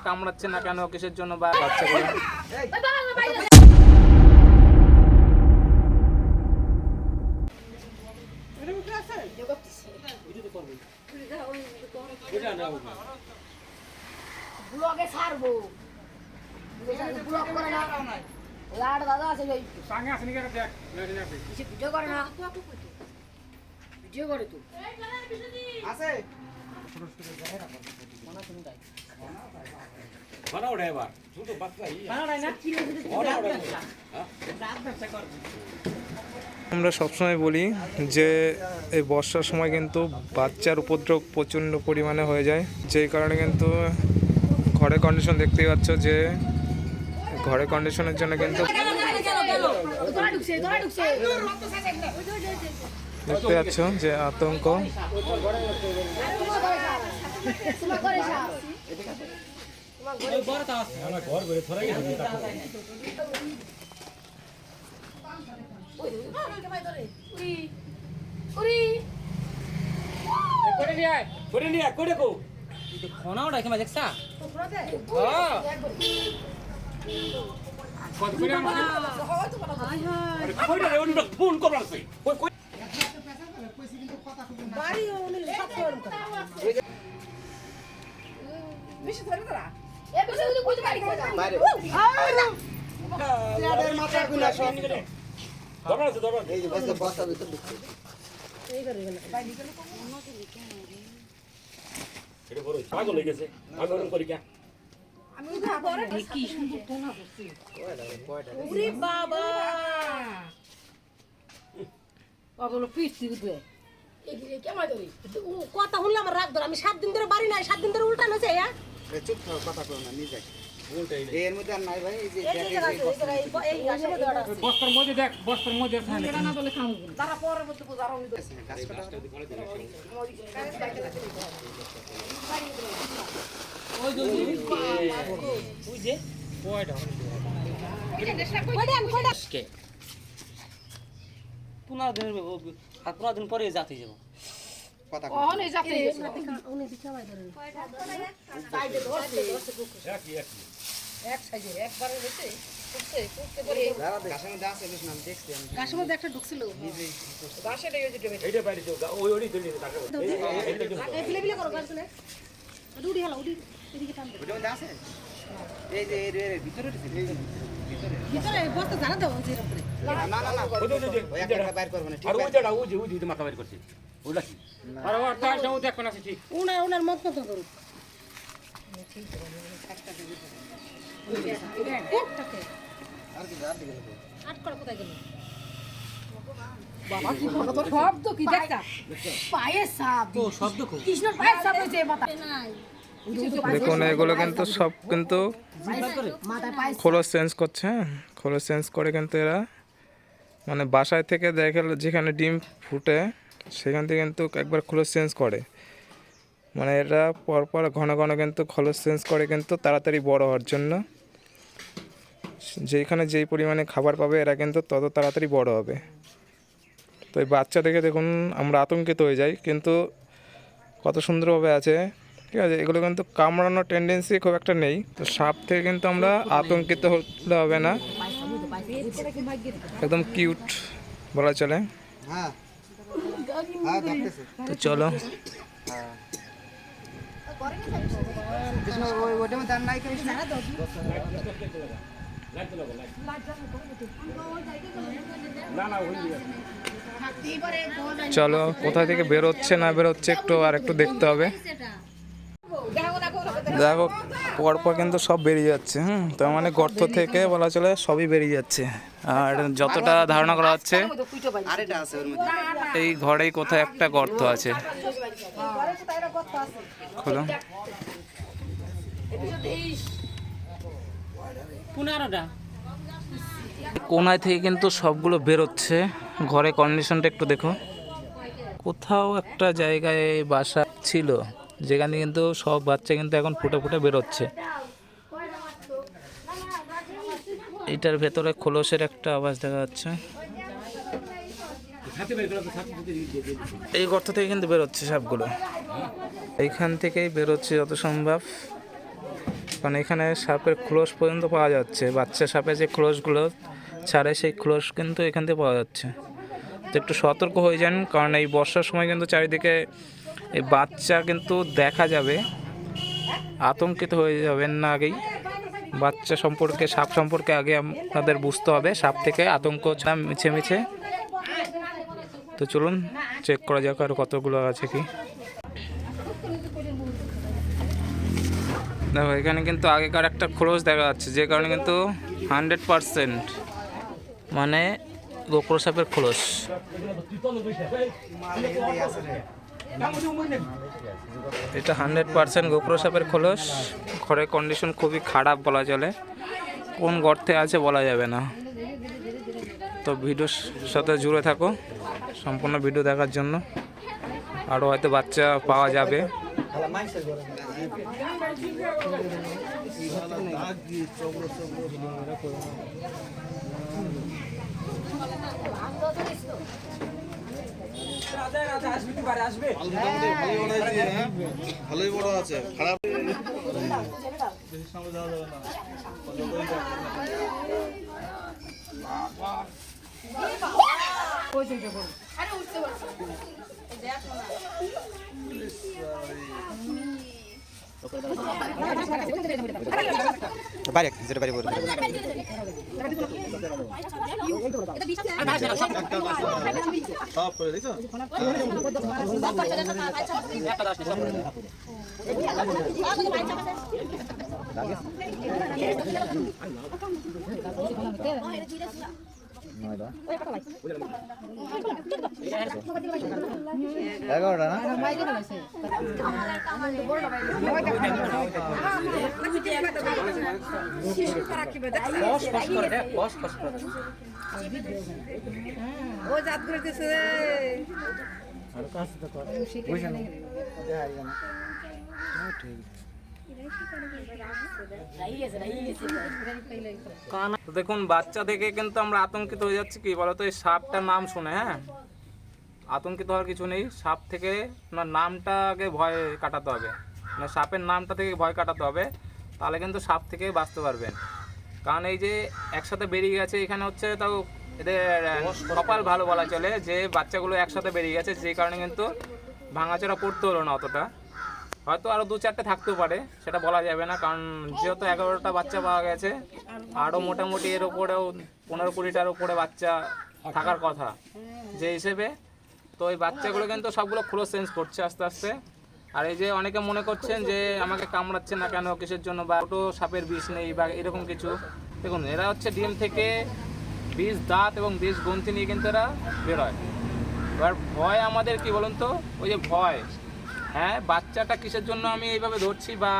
কামড়াচ্ছে না কেন, কিসের জন্য বা বাচ্চাগুলো? ব্লগে ছাড়বো ব্লগ করে না লাড দাদা আছে ওই সঙ্গে আসেনি কেন? দেখ কিছু ভিডিও করে না, ভিডিও করে তুই আছে খানা ওড়ে এবার ছোট বাচ্চা আমরা সবসময় বলি যে এই বর্ষার সময় কিন্তু বাচ্চার উপদ্রব প্রচণ্ড পরিমাণে হয়ে যায়, যেই কারণে কিন্তু ঘরের কন্ডিশন দেখতেই পাচ্ছ যে ঘরের কন্ডিশনের জন্য কিন্তু দেখতে পাচ্ছ যে আতঙ্ক। ফোন করছে পাগল হয়ে গেছে করি কে কথা শুনলে আমার রাগ ধরে। আমি 7 দিন ধরে বাড়ি নাই, 7 দিন ধরে উল্টানো হয়েছে। চুপ থাকো, কথা কও না নিজে এর মধ্যে আর নাই ভাই। এই যে বস্তার মধ্যে দেখ, বস্তার মধ্যে তারা পরবর্তী পূজা পনেরো দিন পরে যাতে যাবো কথা গাছের মধ্যে একটা ঢুকছিল। এই যে এর ভিতরে ভিতরে বস্তা জানা দাও যে উপরে। না না না ওই একটা বাইর করব না, ঠিক আর আছে? ওইটা ওই মাথা বাইর করছে ওইটা কি আর ওর টাইমটা ও দেখো না ঠিক। উনার মত মত করুক। আর কি রাত দিকে আট করে কোথায় গেল? বাবা কি বলো তো শব্দ কি দেখা? পায়ে সাপ। ও শব্দ কো কৃষ্ণর পায়ে সাপ হইছে মাথা। দেখুন এগুলো কিন্তু সব কিন্তু মাথায় পায়ে খোলস চেঞ্জ করছে। হ্যাঁ, খোলস চেঞ্জ করে কিন্তু এরা মানে বাসায় থেকে দেখে যেখানে ডিম ফুটে সেখান থেকে কিন্তু একবার খোলস চেঞ্জ করে। মানে এরা পরপর ঘন ঘন কিন্তু খোলস চেঞ্জ করে কিন্তু তাড়াতাড়ি বড় হওয়ার জন্য। যেখানে যেই পরিমাণে খাবার পাবে এরা কিন্তু তত তাড়াতাড়ি বড় হবে। তো এই বাচ্চা দেখে দেখুন আমরা আতঙ্কিত হয়ে যাই, কিন্তু কত সুন্দরভাবে আছে। ঠিক আছে, এগুলো কিন্তু কামড়ানোর টেন্ডেন্সি খুব একটা নেই। তো সাপ থেকে কিন্তু আমরা আতঙ্কিত হলে হবে না, একদম কিউট বলা চলে। হ্যাঁ হ্যাঁ দেখতেছি। তো চলো কৃষ্ণ ওইটা মধ্যে আর নাই কৃষ্ণ। চলো কোথা থেকে বেরোচ্ছে না বেরোচ্ছে একটু আর একটু দেখতে হবে। দেখো পরপর কিন্তু সব বেরিয়ে যাচ্ছে। তার মানে গর্ত থেকে বলা চলে সবই বেরিয়ে যাচ্ছে। আর যতটা ধারণা করা হচ্ছে আরেটা আছে ওর মধ্যে। এই ঘরেই কোথায় একটা গর্ত আছে। খোলো। 15টা কোনায় থেকে কিন্তু সবগুলো বেরোচ্ছে। ঘরে কন্ডিশনটা একটু দেখো। কোথাও একটা জায়গায় বাসা ছিল যেখানে কিন্তু সব বাচ্চা কিন্তু এখন ফুটে ফুটে বেরোচ্ছে। এটার ভেতরে খোলসের একটা আওয়াজ দেখা যাচ্ছে। হাতে বের করে হাতে দিয়ে এই গর্ত থেকে কিন্তু বেরোচ্ছে সাপগুলো, এইখান থেকেই বেরোচ্ছে যত সম্ভব, কারণ এখানে সাপের খোলস পর্যন্ত পাওয়া যাচ্ছে। বাচ্চা সাপের যে খোলসগুলো ছাড়ে সেই খোলস কিন্তু এখান থেকে পাওয়া যাচ্ছে। তো একটু সতর্ক হয়ে যান, কারণ এই বর্ষার সময় কিন্তু চারিদিকে এই বাচ্চা কিন্তু দেখা যাবে, আতঙ্কিত হয়ে যাবেন না আগেই। বাচ্চা সম্পর্কে, সাপ সম্পর্কে আগে আপনাদের বুঝতে হবে, সাপ থেকে আতঙ্ক মিছে মিছে। তো চলুন চেক করা যাক আর কতগুলো আছে কি। দেখো এখানে কিন্তু আগেকার একটা খোলস দেখা যাচ্ছে, যে কারণে কিন্তু 100% মানে গোকর সাপের খোলস। এটা 100% গোকর সাপের খোলস। ঘরের কন্ডিশন খুবই খারাপ বলা চলে, কোন গর্তে আছে বলা যাবে না। তো ভিডিওর সাথে জুড়ে থাকো সম্পূর্ণ ভিডিও দেখার জন্য, আরও হয়তো বাচ্চা পাওয়া যাবে। ভালোই বড় আছে, খারাপ বাইরে যেটা বাইরে বলে সব করে দেখছো এগারোটা না ও জাত করতেছে তো দেখুন বাচ্চা দেখে কিন্তু আমরা আতঙ্কিত হয়ে যাচ্ছি, কি বলতো এই সাপটার নাম শুনে। হ্যাঁ, আতঙ্কিত হওয়ার কিছু নেই। সাপ থেকে আপনার নামটা আগে ভয় কাটাতে হবে, মানে সাপের নামটা থেকে ভয় কাটাতে হবে, তাহলে কিন্তু সাপ থেকে বাঁচতে পারবেন। কারণ এই যে একসাথে বেরিয়ে গেছে, এখানে হচ্ছে তাও এদের কপাল ভালো বলা চলে যে বাচ্চাগুলো একসাথে বেরিয়ে গেছে, যে কারণে কিন্তু ভাঙাচোরা করতে হলো না অতটা। হয়তো আরও 2-4টে থাকতেও পারে, সেটা বলা যাবে না, কারণ যেহেতু 11টা বাচ্চা পাওয়া গেছে, আরও মোটামুটি এর ওপরেও 15-20টার উপরে বাচ্চা থাকার কথা যে হিসেবে। তো এই বাচ্চাগুলো কিন্তু সবগুলো খোলস চেঞ্জ করছে আস্তে আস্তে। আর এই যে অনেকে মনে করছেন যে আমাকে কামড়াচ্ছে না কেন, কিসের জন্য, বা ছোটো সাপের বিষ নেই বা এরকম কিছু। দেখুন এরা হচ্ছে ডিম থেকে বিষ দাঁত এবং বিষ গ্রন্থি নিয়ে কিন্তু এরা বেরোয়। এবার ভয় আমাদের কি বলুন তো, ওই যে ভয়, হ্যাঁ বাচ্চাটা কিসের জন্য আমি এইভাবে ধরছি বা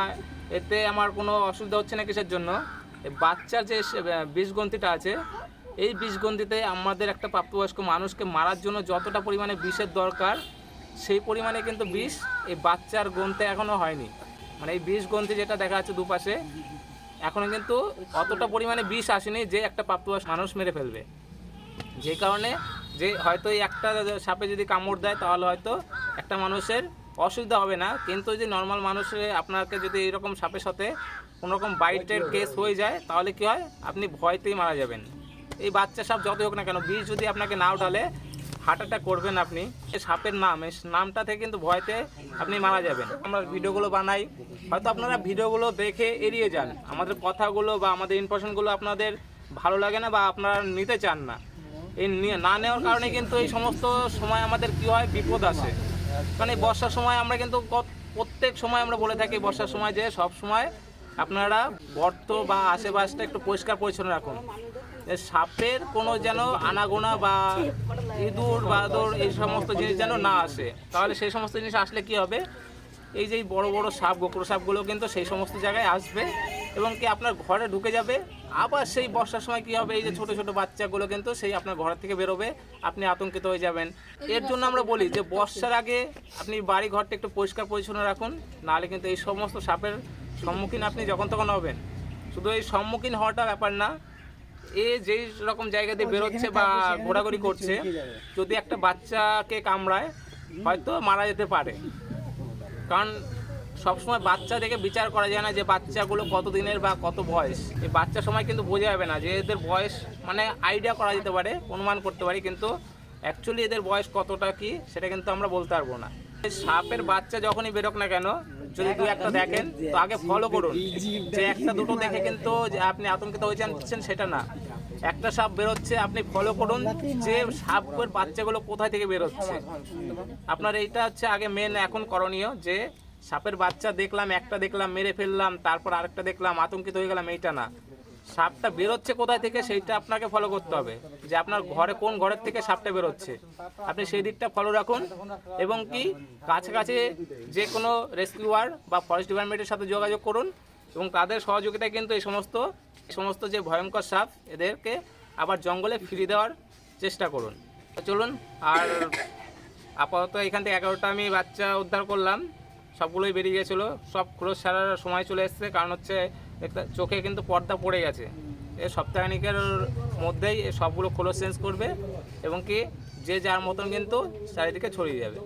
এতে আমার কোনো অসুবিধা হচ্ছে না কিসের জন্য, এই বাচ্চার যে বিষগ্রন্থিটা আছে, এই বিষগ্রন্থিতে আমাদের একটা প্রাপ্তবয়স্ক মানুষকে মারার জন্য যতটা পরিমাণে বিষের দরকার, সেই পরিমাণে কিন্তু বিষ এই বাচ্চার গ্রন্থে এখনও হয়নি। মানে এই বিষগ্রন্থি যেটা দেখা যাচ্ছে দুপাশে, এখনও কিন্তু অতটা পরিমাণে বিষ আসেনি যে একটা প্রাপ্তবয়স্ক মানুষ মেরে ফেলবে। যে কারণে যে হয়তো এই একটা সাপে যদি কামড় দেয় তাহলে হয়তো একটা মানুষের অসুবিধা হবে না, কিন্তু যদি নর্মাল মানুষের আপনাকে যদি এরকম সাপের সাথে কোনোরকম বাইটের কেস হয়ে যায় তাহলে কি হয়, আপনি ভয়তেই মারা যাবেন। এই বাচ্চা সাপ যতই হোক না কেন, বিষ যদি আপনাকে নাও ঢালে হার্ট অ্যাটাক করবেন আপনি। এই সাপের নাম, এই নামটা থেকে কিন্তু ভয়তে আপনি মারা যাবেন। আমরা ভিডিওগুলো বানাই, হয়তো আপনারা ভিডিওগুলো দেখে এড়িয়ে যান, আমাদের কথাগুলো বা আমাদের ইনফরমেশনগুলো আপনাদের ভালো লাগে না বা আপনারা নিতে চান না। এই না নেওয়ার কারণে কিন্তু এই সমস্ত সময় আমাদের কি হয়, বিপদ আসে। কারণ এই বর্ষার সময় আমরা কিন্তু প্রত্যেক সময় আমরা বলে থাকি বর্ষার সময় যে সব সময় আপনারা গর্ত বা আশেপাশটা একটু পরিষ্কার পরিচ্ছন্ন রাখুন, যে সাপের কোনো যেন আনাগোনা বা ইঁদুর বাদুড় এই সমস্ত জিনিস যেন না আসে। তাহলে সেই সমস্ত জিনিস আসলে কি হবে, এই যে বড় বড় সাপ, গোকর সাপগুলো কিন্তু সেই সমস্ত জায়গায় আসবে এবং কি আপনার ঘরে ঢুকে যাবে। আবার সেই বর্ষার সময় কি হবে, এই যে ছোট ছোট বাচ্চাগুলো কিন্তু সেই আপনার ঘর থেকে বেরোবে, আপনি আতঙ্কিত হয়ে যাবেন। এর জন্য আমরা বলি যে বর্ষার আগে আপনি বাড়ি ঘরটা একটু পরিষ্কার পরিচ্ছন্ন রাখুন, নাহলে কিন্তু এই সমস্ত সাপের সম্মুখীন আপনি যখন তখন হবেন। শুধু এই সম্মুখীন হওয়াটা ব্যাপার না, এ যেই রকম জায়গা দিয়ে বেরোচ্ছে বা ঘোরাঘুরি করছে, যদি একটা বাচ্চাকে কামড়ায় হয়তো মারা যেতে পারে। কারণ সবসময় বাচ্চা দেখে বিচার করা যায় না যে বাচ্চাগুলো কত দিনের বা কত বয়স। এই বাচ্চার সময় কিন্তু বোঝা যাবে না যে এদের বয়স, মানে আইডিয়া করা যেতে পারে, অনুমান করতে পারি, কিন্তু অ্যাকচুয়ালি এদের বয়স কতটা কি সেটা কিন্তু আমরা বলতে পারবো না। এই সাপের বাচ্চা যখনই বেরোক না কেন, যদি দু একটা দেখেন তো আগে ফলো করুন। যে একটা দুটো দেখে কিন্তু যে আপনি আতঙ্কিত হয়ে যাচ্ছেন সেটা না। একটা সাপ বেরোচ্ছে, আপনি ফলো করুন যে সাপের বাচ্চাগুলো কোথায় থেকে বেরোচ্ছে। আপনার এইটা হচ্ছে আগে মেন এখন করণীয়, যে সাপের বাচ্চা দেখলাম, একটা দেখলাম, মেরে ফেললাম, তারপর আরেকটা দেখলাম, আতঙ্কিত হয়ে গেলাম, এইটা না। সাপটা বেরোচ্ছে কোথায় থেকে সেইটা আপনাকে ফলো করতে হবে, যে আপনার ঘরে কোন ঘরের থেকে সাপটা বেরোচ্ছে আপনি সেই দিকটা ফলো রাখুন। এবং কি কাছাকাছি যে কোনো রেস্কিউয়ার বা ফরেস্ট ডিপার্টমেন্টের সাথে যোগাযোগ করুন, এবং তাদের সহযোগিতায় কিন্তু এই সমস্ত যে ভয়ঙ্কর সাপ এদেরকে আবার জঙ্গলে ফিরিয়ে দেওয়ার চেষ্টা করুন। তো চলুন, আর আপাতত এখান থেকে 11টা আমি বাচ্চা উদ্ধার করলাম, সবগুলোই বেরিয়ে গেছিলো, সব ক্লোজ ছাড়ার সময় চলে এসছে। কারণ হচ্ছে চোখে কিন্তু পর্দা পড়ে গেছে, এই সপ্তাহখানিকের মধ্যেই সবগুলো ক্লোজ চেঞ্জ করবে এবং কি যে যার মতন কিন্তু চারিদিকে ছড়িয়ে যাবে।